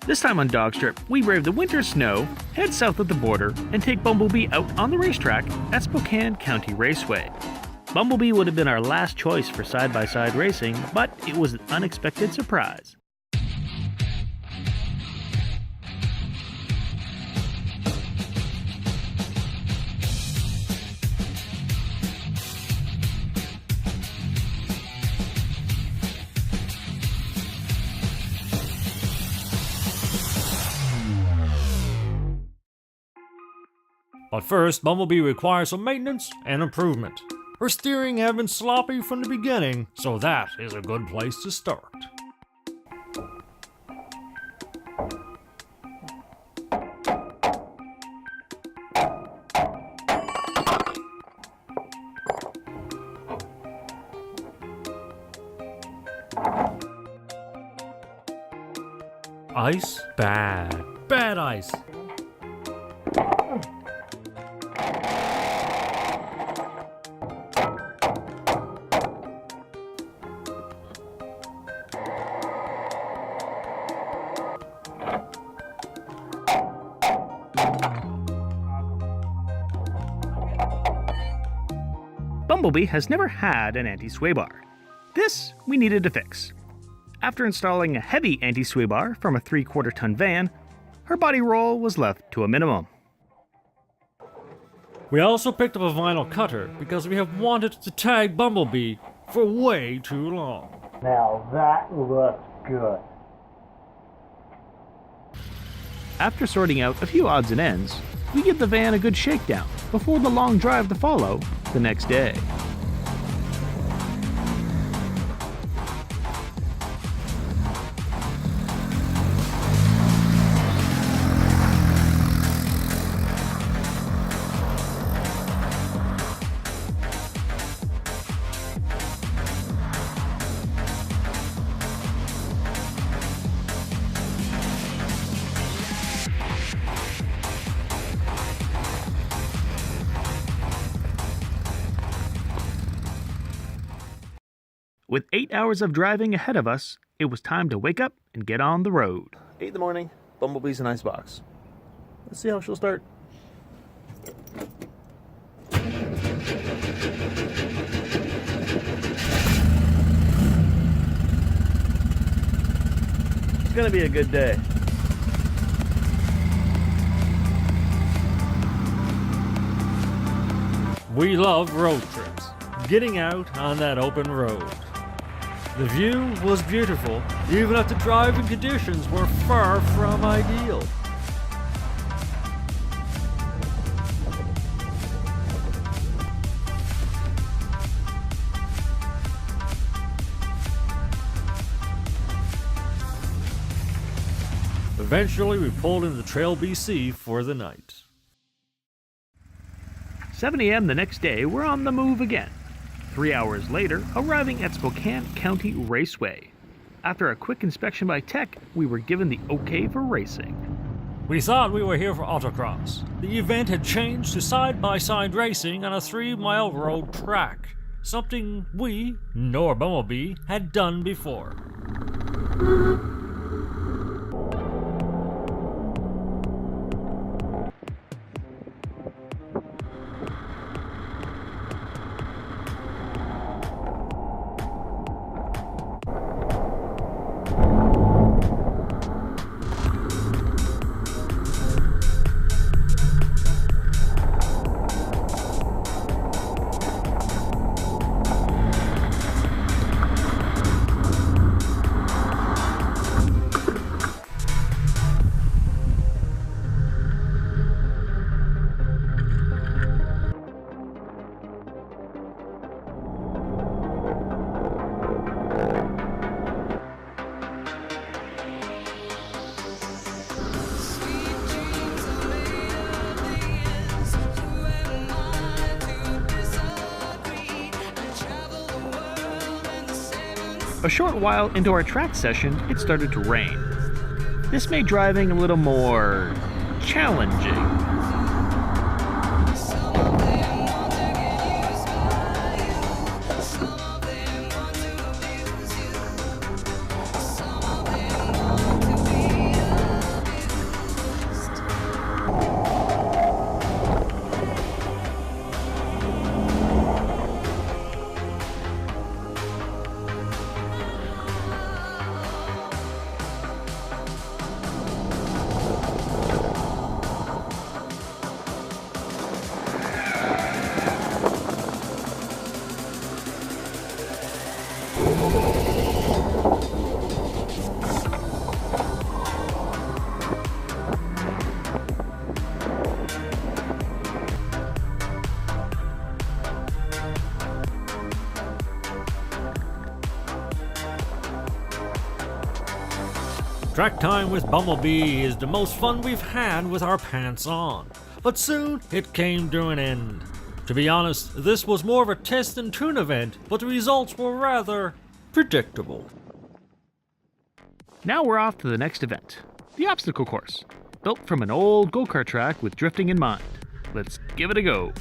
This time on DawgStrip, we brave the winter snow, head south of the border, and take BumbleBee out on the racetrack at Spokane County Raceway. BumbleBee would have been our last choice for side-by-side racing, but it was an unexpected surprise. But first, BumbleBee requires some maintenance and improvement. Her steering had been sloppy from the beginning, so that is a good place to start. Ice? Bad. Bad ice. BumbleBee has never had an anti-sway bar. This we needed to fix. After installing a heavy anti-sway bar from a 3/4 ton van, her body roll was left to a minimum. We also picked up a vinyl cutter because we have wanted to tag BumbleBee for way too long. Now that looks good. After sorting out a few odds and ends, we give the van a good shakedown before the long drive to follow the next day. With 8 hours of driving ahead of us, it was time to wake up and get on the road. 8 in the morning, BumbleBee's in icebox. Let's see how she'll start. It's gonna be a good day. We love road trips, getting out on that open road. The view was beautiful, even if the driving conditions were far from ideal. Eventually, we pulled into Trail BC for the night. 7 a.m. the next day, we're on the move again. 3 hours later, arriving at Spokane County Raceway. After a quick inspection by tech, we were given the okay for racing. We thought we were here for autocross. The event had changed to side-by-side racing on a 3-mile road track, something we, nor BumbleBee, had done before. A short while into our track session, it started to rain. This made driving a little more challenging. Track time with BumbleBee is the most fun we've had with our pants on, but soon it came to an end. To be honest, this was more of a test and tune event, but the results were rather predictable. Now we're off to the next event, the obstacle course, built from an old go-kart track with drifting in mind. Let's give it a go.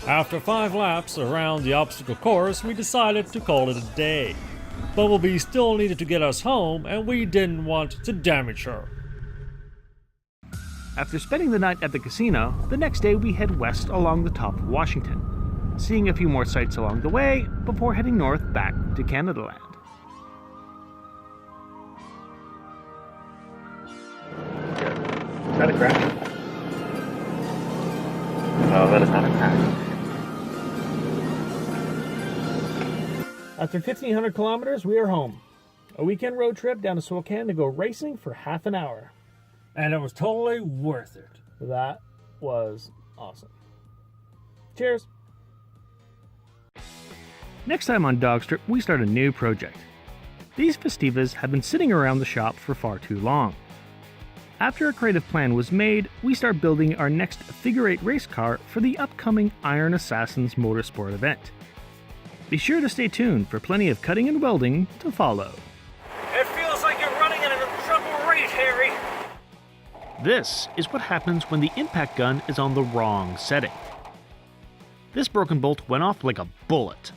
After 5 laps around the obstacle course, we decided to call it a day. BumbleBee still needed to get us home, and we didn't want to damage her. After spending the night at the casino, the next day we head west along the top of Washington, seeing a few more sights along the way before heading north back to Canada Land. Is that a crash? No, that is not a crash. After 1,500 kilometers, we are home. A weekend road trip down to Spokane to go racing for half an hour. And it was totally worth it. That was awesome. Cheers. Next time on DawgStrip, we start a new project. These Festivas have been sitting around the shop for far too long. After a creative plan was made, we start building our next figure-8 race car for the upcoming Iron Assassins Motorsport event. Be sure to stay tuned for plenty of cutting and welding to follow. It feels like you're running at a triple rate, Harry. This is what happens when the impact gun is on the wrong setting. This broken bolt went off like a bullet.